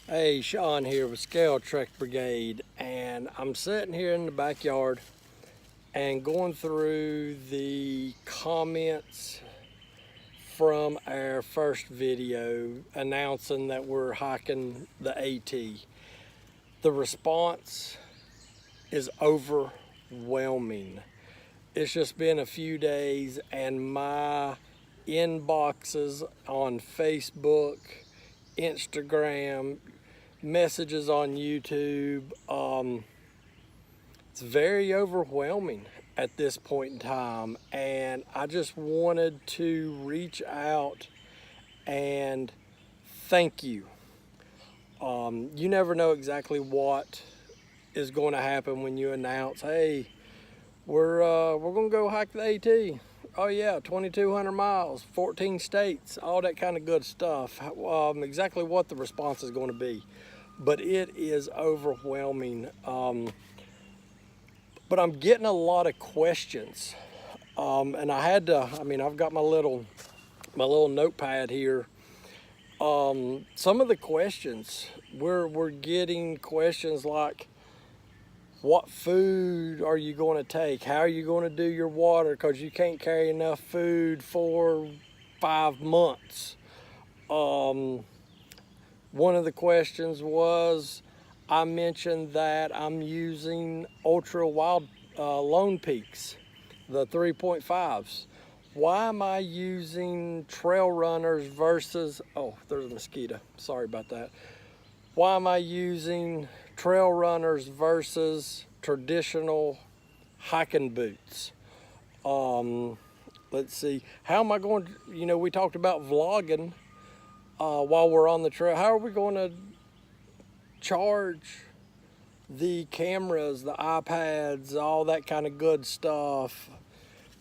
Hey, Sean here with Scale Trek Brigade, and I'm sitting here in the backyard and going through the comments from our first video announcing that we're hiking the AT. The response is overwhelming. It's just been a few days and my inboxes on Facebook, Instagram, messages on YouTube, it's very overwhelming at this point in time, and I just wanted to reach out and thank you. You never know exactly what is going to happen when you announce, hey, we're gonna go hike the AT. Oh yeah, 2,200 miles, 14 states, all that kind of good stuff. Exactly what the response is going to be, but it is overwhelming. But I'm getting a lot of questions, and I've got my little notepad here. Some of the questions we're getting questions like, what food are you going to take? How are you going to do your water? Because you can't carry enough food for 5 months. One of the questions was, I mentioned that I'm using ultra wild Lone Peaks, the 3.5s. Why am I using trail runners versus, oh, there's a mosquito. Sorry about that. Why am I using trail runners versus traditional hiking boots? Let's see, how am I going to, we talked about vlogging while we're on the trail. How are we going to charge the cameras, the iPads, all that kind of good stuff?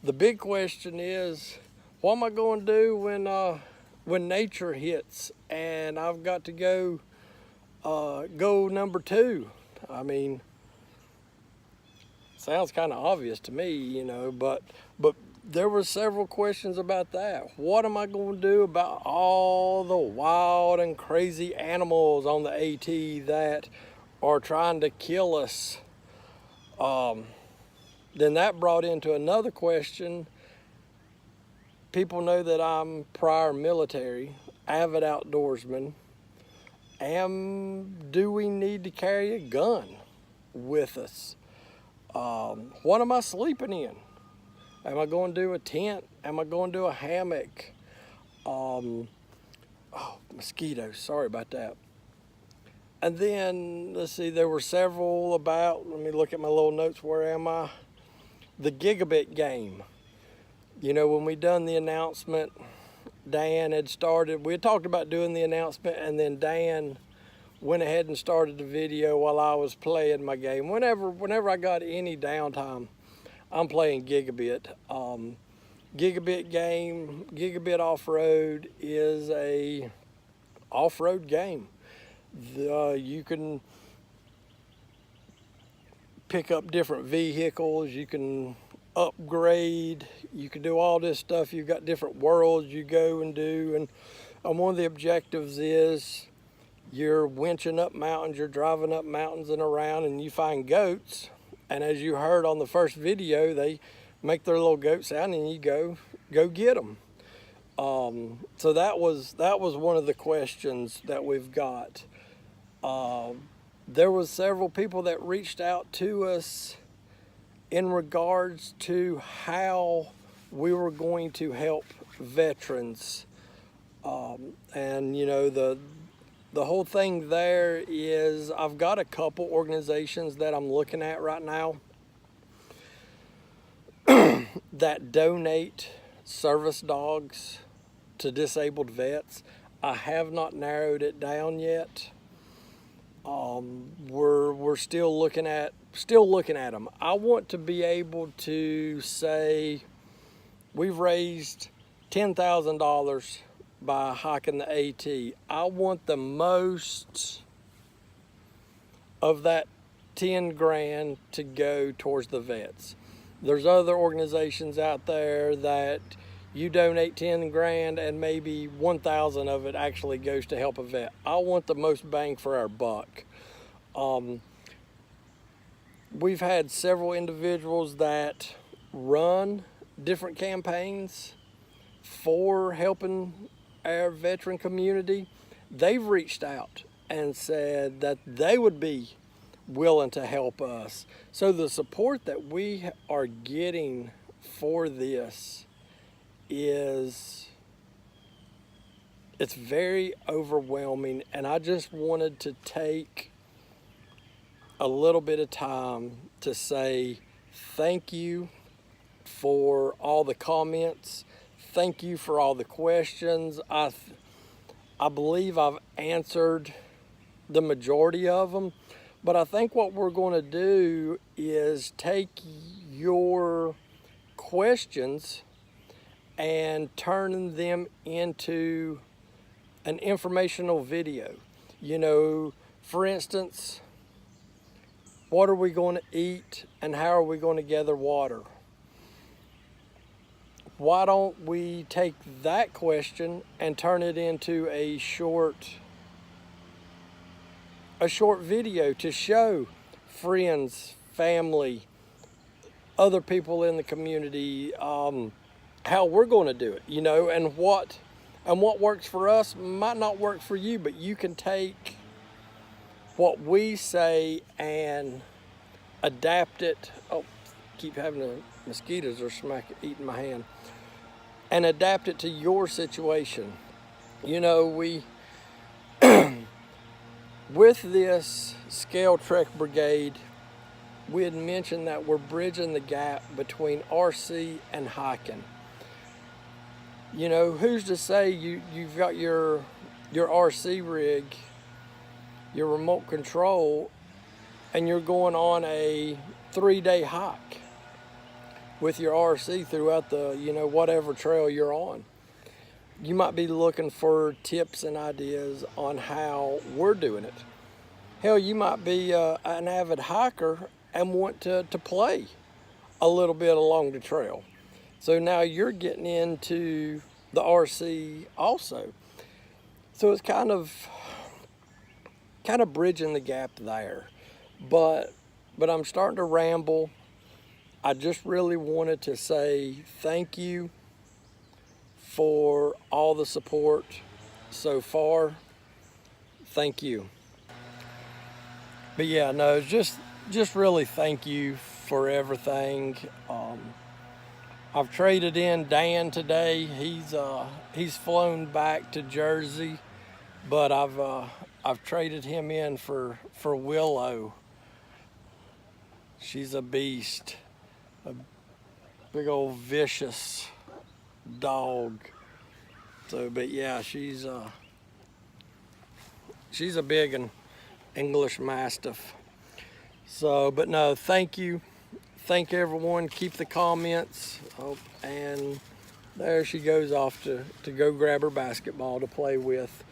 The big question is, what am I going to do when nature hits and I've got to go number 2? I mean, sounds kind of obvious to me, but there were several questions about that. What am I going to do about all the wild and crazy animals on the AT that are trying to kill us? Then that brought into another question. People know that I'm prior military, avid outdoorsman. Do we need to carry a gun with us? What am I sleeping in? Am I going to do a tent? Am I going to do a hammock? Oh, mosquitoes, sorry about that. And then, let's see, there were several about, let me look at my little notes, where am I? The gigabit game. When we done the announcement, Dan had started, we had talked about doing the announcement, and then Dan went ahead and started the video while I was playing my game. Whenever I got any downtime, I'm playing gigabit. Gigabit game, gigabit off-road is a off-road game. You can pick up different vehicles, you can upgrade, you can do all this stuff. You've got different worlds you go and do, and one of the objectives is you're winching up mountains, you're driving up mountains and around, and you find goats, and as you heard on the first video, they make their little goat sound and you go get them. So that was one of the questions that we've got. There was several people that reached out to us in regards to how we were going to help veterans. And the whole thing there is, I've got a couple organizations that I'm looking at right now that donate service dogs to disabled vets. I have not narrowed it down yet. We're still looking at them. I want to be able to say we've raised $10,000 by hiking the AT. I want the most of that 10 grand to go towards the vets. There's other organizations out there that you donate 10 grand and maybe 1,000 of it actually goes to help a vet. I want the most bang for our buck. We've had several individuals that run different campaigns for helping our veteran community. They've reached out and said that they would be willing to help us. So the support that we are getting for this it's very overwhelming, and I just wanted to take a little bit of time to say thank you for all the comments. Thank you for all the questions. I believe I've answered the majority of them, but I think what we're going to do is take your questions and turn them into an informational video. You know, for instance, what are we going to eat and how are we going to gather water? Why don't we take that question and turn it into a short video to show friends, family, other people in the community, how we're going to do it, you know, and what works for us might not work for you, but you can take what we say and adapt it. Oh, keep having the mosquitoes are eating my hand. And adapt it to your situation. You know, we with this Scale Trek Brigade, we had mentioned that we're bridging the gap between RC and hiking. You know, who's to say you've got your RC rig, your remote control, and you're going on a 3-day hike with your RC throughout the, you know, whatever trail you're on. You might be looking for tips and ideas on how we're doing it. Hell, you might be an avid hiker and want to play a little bit along the trail. So now you're getting into the RC also. So it's kind of bridging the gap there. But I'm starting to ramble. I just really wanted to say thank you for all the support so far. Thank you. But yeah, no, just really thank you for everything. I've traded in Dan today. He's flown back to Jersey, but I've traded him in for Willow. She's a beast, a big old vicious dog. So, but yeah, she's a big and English Mastiff. So, but no, thank you. Thank everyone. Keep the comments. Oh, and there she goes off to go grab her basketball to play with.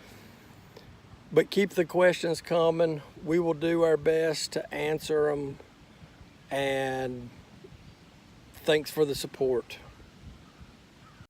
But keep the questions coming. We will do our best to answer them. And thanks for the support.